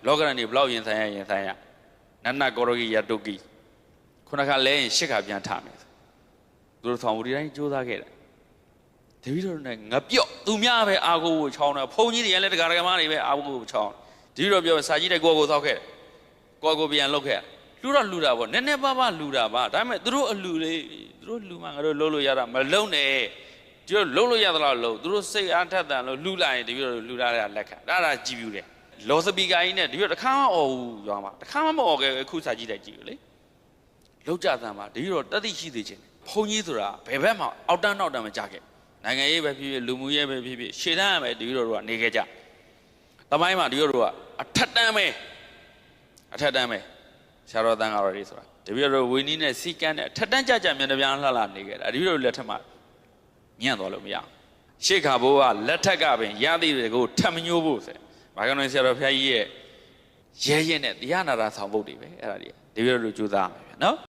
လောကရန်ဒီဘလောက်ရင်ဆိုင်ရနန္နကောရဂီယတုကိခုနကလဲရင်ရှစ်ခါပြန်ထမယ်သူတို့ဆောင်ဝတီတိုင်းကြိုးစားခဲ့တယ်တပည့်တော်နဲ့ငပြော့သူများပဲအာကိုကိုချောင်းတယ်ဖုန်ကြီးတွေလည်းတရားဓမ္မတွေပဲအာကိုကိုချောင်းတပည့်တော်ပြောစာကြီးတဲ့ကိုသောက်ခဲ့ကိုပြန်လုတ်ခဲ့လူတာပေါ့နည်းနည်းပါးပါးလူတာပါဒါပေမဲ့သူတို့အလူလေးသူတို့လူမှငါတို့လုံးလို့ရတာမလုံးနဲ့ဒီလိုလုံးလို့ရသလားလုံးသူတို့စိတ်အားထက်သန်လို့လူလိုက်ရင်တပည့်တော်လူလာတဲ့လက်ခံဒါကြည်ပြူတယ်လောစပီကာကြီးနဲ့တပည့်တော်တစ်ခါမှអော်ဘူးရွာမှာတစ်ခါမှမអော်ခဲ့အခုစာကြီးတဲ့ကြည်လေလောက်ကြသံမှာတပည့်တော်တတိရှိသေးခြင်းဘုံကြီးဆိုတာဘယ်ဘက်မှအောက်တန်းနောက်တန်းမကြခဲ့နိုင်ငံရေးပဲဖြစ်ဖြစ်လူမှုရေးပဲဖြစ်ဖြစ်ရှေ့တန်းရမယ်တပည့်တော်တို့ကနေခဲ့ကြတမိုင်းမှာတပည့်တော်တို့ကအထက်တန်းပဲဆရာတော်တန်ဃာတော်တွေဆိုတာတပည့်တော်ဝီနီးနဲ့စီကန်းနဲ့ထက်တန်းကြမျက်နှာပြန်လှနေခဲ့တာတပည့်တော်လက်ထက်မှာညံ့သွားလို့မရရှေ့ခါဘိုးကလက်ထက်ကပင်ရသည်တွေကိုထပ်မညိုးဖို့ဆိုဘာကလို့ဆရာတော်ဖျားကြီးရဲ့ရဲနဲ့တရားနာတာဆောင်ဖို့တွေပဲအဲ့ဒါတွေတပည့်တော်တို့ကြိုးစားရမယ်ဗျာနော်